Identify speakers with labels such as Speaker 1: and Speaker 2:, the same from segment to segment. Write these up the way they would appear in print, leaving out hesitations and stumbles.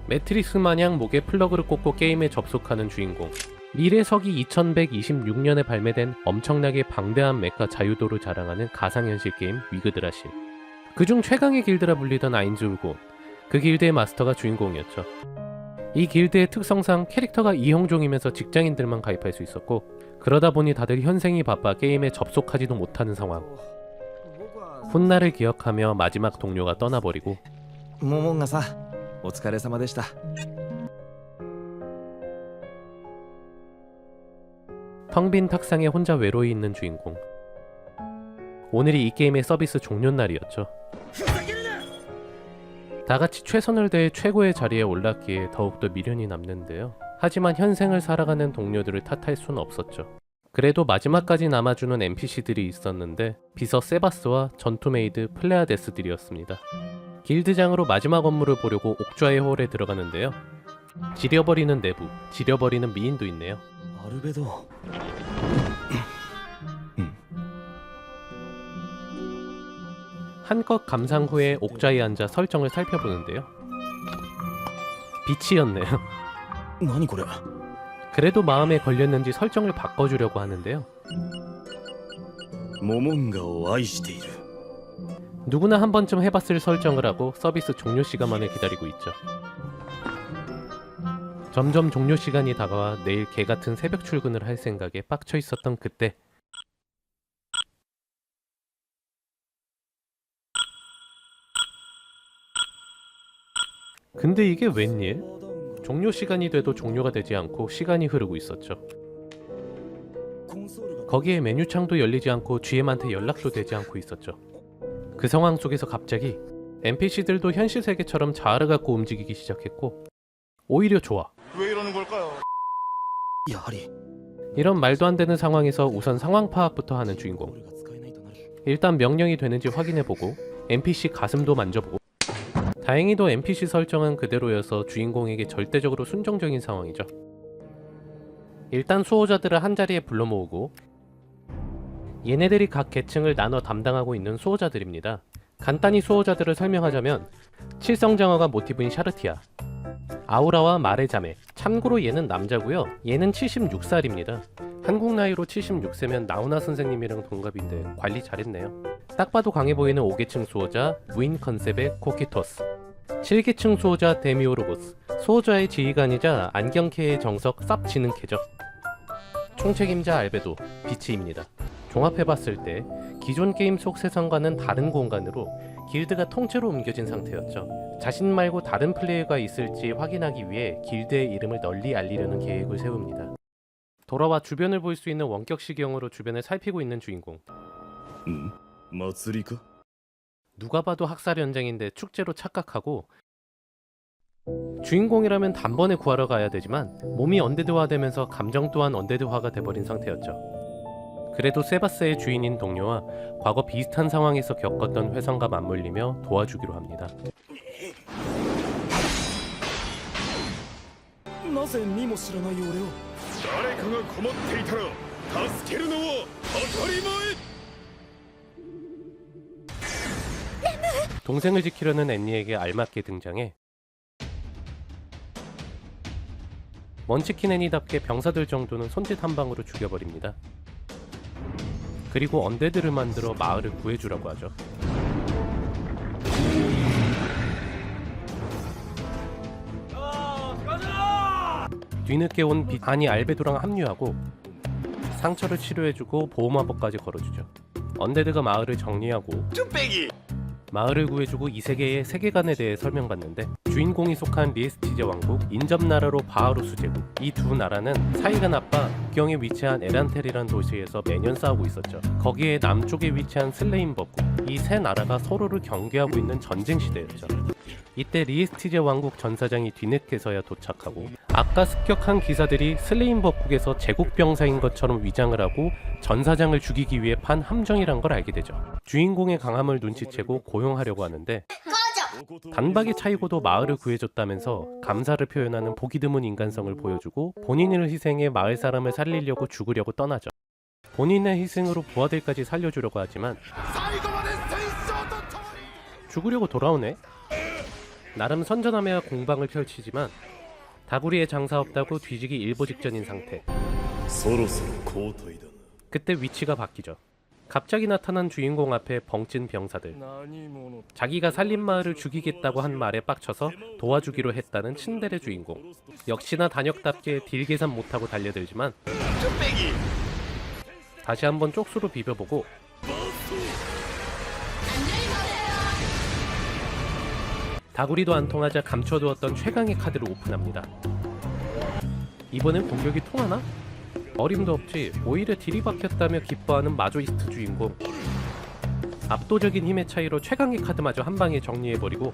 Speaker 1: 매트리스 마냥 목에 플러그를 꽂고 게임에 접속하는 주인공. 미래석이 2126년에 발매된 엄청나게 방대한 메카 자유도를 자랑하는 가상현실 게임 위그드라실. 그중 최강의 길드라 불리던 아인즈울곤, 그 길드의 마스터가 주인공이었죠. 이 길드의 특성상 캐릭터가 이형종이면서 직장인들만 가입할 수 있었고, 그러다 보니 다들 현생이 바빠 게임에 접속하지도 못하는 상황. 훗날을 기억하며 마지막 동료가 떠나버리고,
Speaker 2: モモンガさん、お疲れ様でした。
Speaker 1: 텅 빈 탁상에 혼자 외로이 있는 주인공. 오늘이 이 게임의 서비스 종료날이었죠. 다같이 최선을 다해 최고의 자리에 올랐기에 더욱더 미련이 남는데요. 하지만 현생을 살아가는 동료들을 탓할 수는 없었죠. 그래도 마지막까지 남아주는 NPC들이 있었는데 비서 세바스와 전투메이드 플레아데스들이었습니다. 길드장으로 마지막 업무를 보려고 옥좌의 홀에 들어가는데요. 지려버리는 내부, 지려버리는 미인도 있네요.
Speaker 2: アルベド。
Speaker 1: 한껏 감상 후에 옥좌에 앉아 설정을 살펴보는데요. 빛이었네요.
Speaker 2: 何これ。
Speaker 1: 그래도 마음에 걸렸는지 설정을 바꿔주려고 하는데요.
Speaker 2: モモンガを愛している。
Speaker 1: 누구나 한 번쯤 해봤을 설정을 하고 서비스 종료 시간만을 기다리고 있죠. 점점 종료 시간이 다가와 내일 개같은 새벽 출근을 할 생각에 빡쳐 있었던 그때, 근데 이게 웬일? 종료 시간이 돼도 종료가 되지 않고 시간이 흐르고 있었죠. 거기에 메뉴창도 열리지 않고 GM한테 연락도 되지 않고 있었죠. 그 상황 속에서 갑자기 NPC들도 현실 세계처럼 자아를 갖고 움직이기 시작했고, 오히려 좋아.
Speaker 3: 왜 이러는 걸까요?
Speaker 2: やはり。
Speaker 1: 이런 말도 안 되는 상황에서 우선 상황 파악부터 하는 주인공. 일단 명령이 되는지 확인해보고 NPC 가슴도 만져보고. 다행히도 NPC 설정은 그대로여서 주인공에게 절대적으로 순종적인 상황이죠. 일단 수호자들을 한자리에 불러 모으고, 얘네들이 각 계층을 나눠 담당하고 있는 수호자들입니다. 간단히 수호자들을 설명하자면 칠성장어가 모티브인 샤르티아, 아우라와 말의 자매, 참고로 얘는 남자고요. 얘는 76살입니다. 한국 나이로 76세면 나훈아 선생님이랑 동갑인데 관리 잘했네요. 딱 봐도 강해 보이는 5계층 수호자 무인 컨셉의 코키토스, 7계층 수호자 데미오로보스, 수호자의 지휘관이자 안경캐의 정석 쌉지능캐죠. 총책임자 알베도, 비치입니다. 종합해봤을 때 기존 게임 속 세상과는 다른 공간으로 길드가 통째로 옮겨진 상태였죠. 자신 말고 다른 플레이어가 있을지 확인하기 위해 길드의 이름을 널리 알리려는 계획을 세웁니다. 돌아와 주변을 볼 수 있는 원격 시경으로 주변을 살피고 있는 주인공.
Speaker 2: 祭りか。
Speaker 1: 누가 봐도 학살 현장인데 축제로 착각하고, 주인공이라면 단번에 구하러 가야 되지만 몸이 언데드화되면서 감정 또한 언데드화가 돼버린 상태였죠. 그래도 세바스의 주인인 동료와 과거 비슷한 상황에서 겪었던 회상과 맞물리며 도와주기로 합니다.
Speaker 2: なぜ見も知らない俺を。
Speaker 3: 誰かが困っていたら助けるのは当たり前。
Speaker 1: 동생을 지키려는 앤니에게 알맞게 등장해 먼치킨 애니답게 병사들 정도는 손짓 한 방으로 죽여버립니다. 그리고 언데드를 만들어 마을을 구해주라고 하죠. 뒤늦게 온 아니 알베도랑 합류하고 상처를 치료해주고 보호마법까지 걸어주죠. 언데드가 마을을 정리하고 마을을 구해주고 이 세계의 세계관에 대해 설명받는데, 주인공이 속한 리에스티제 왕국, 인접나라로 바하루스 제국, 이 두 나라는 사이가 나빠 국경에 위치한 에란텔이란 도시에서 매년 싸우고 있었죠. 거기에 남쪽에 위치한 슬레임 법국, 이 세 나라가 서로를 경계하고 있는 전쟁 시대였죠. 이때 리에스티제 왕국 전사장이 뒤늦게서야 도착하고, 아까 습격한 기사들이 슬레임 법국에서 제국 병사인 것처럼 위장을 하고 전사장을 죽이기 위해 판 함정이란 걸 알게 되죠. 주인공의 강함을 눈치채고 고용하려고 하는데, 단박에 차이고도 마을을 구해줬다면서 감사를 표현하는 보기 드문 인간성을 보여주고 본인을 희생해 마을 사람을 살리려고 죽으려고 떠나죠. 본인의 희생으로 부하들까지 살려주려고 하지만 죽으려고 돌아오네? 나름 선전하며 공방을 펼치지만 다구리에 장사 없다고 뒤지기 일보 직전인 상태.
Speaker 2: そろそろ交代だ
Speaker 1: 그때 위치가 바뀌죠. 갑자기 나타난 주인공 앞에 벙찐 병사들.
Speaker 2: な何者
Speaker 1: 자기가 살린마을을 죽이겠다고 한 말에 빡쳐서 도와주기로 했다는 츤데레 주인공. 역시나 단역답게 딜 계산 못하고 달려들지만 다시 한번 쪽수로 비벼보고 다구리도 안 통하자 감춰두었던 최강의 카드를 오픈합니다. 이번엔 공격이 통하나? 어림도 없지. 오히려 딜이 박혔다며 기뻐하는 마조이스트 주인공. 압도적인 힘의 차이로 최강의 카드마저 한방에 정리해버리고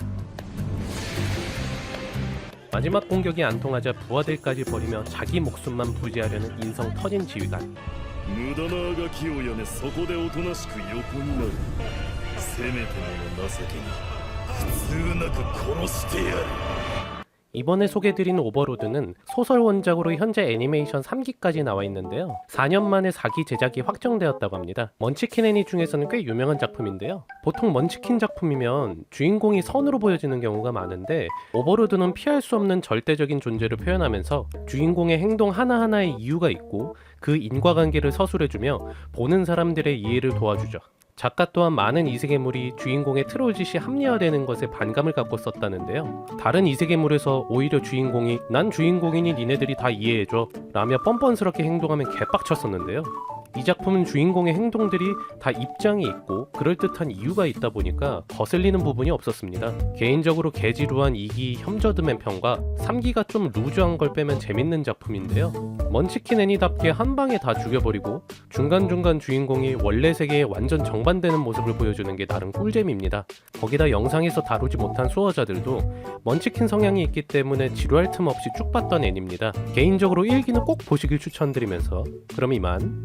Speaker 1: 마지막 공격이 안 통하자 부하들까지 버리며 자기 목숨만 부지하려는 인성 터진 지휘관.
Speaker 2: 無駄なあがきをやめそこでおとなしく横になるせめてもの情けに普通なく殺してやる
Speaker 1: 이번에 소개드린 오버로드는 소설 원작으로 현재 애니메이션 3기까지 나와 있는데요. 4년 만에 4기 제작이 확정되었다고 합니다. 먼치킨 애니 중에서는 꽤 유명한 작품인데요. 보통 먼치킨 작품이면 주인공이 선으로 보여지는 경우가 많은데 오버로드는 피할 수 없는 절대적인 존재를 표현하면서 주인공의 행동 하나하나에 이유가 있고 그 인과관계를 서술해주며 보는 사람들의 이해를 도와주죠. 작가 또한 많은 이세계물이 주인공의 트롤짓이 합리화되는 것에 반감을 갖고 썼다는데요. 다른 이세계물에서 오히려 주인공이 난 주인공이니 니네들이 다 이해해줘 라며 뻔뻔스럽게 행동하면 개빡쳤었는데요. 이 작품은 주인공의 행동들이 다 입장이 있고 그럴듯한 이유가 있다 보니까 거슬리는 부분이 없었습니다. 개인적으로 개지루한 2기 혐저드맨 편과 3기가 좀 루즈한 걸 빼면 재밌는 작품인데요. 먼치킨 애니답게 한 방에 다 죽여버리고 중간중간 주인공이 원래 세계에 완전 정반되는 모습을 보여주는 게 나름 꿀잼입니다. 거기다 영상에서 다루지 못한 수호자들도 먼치킨 성향이 있기 때문에 지루할 틈 없이 쭉 봤던 애니입니다. 개인적으로 1기는 꼭 보시길 추천드리면서 그럼 이만.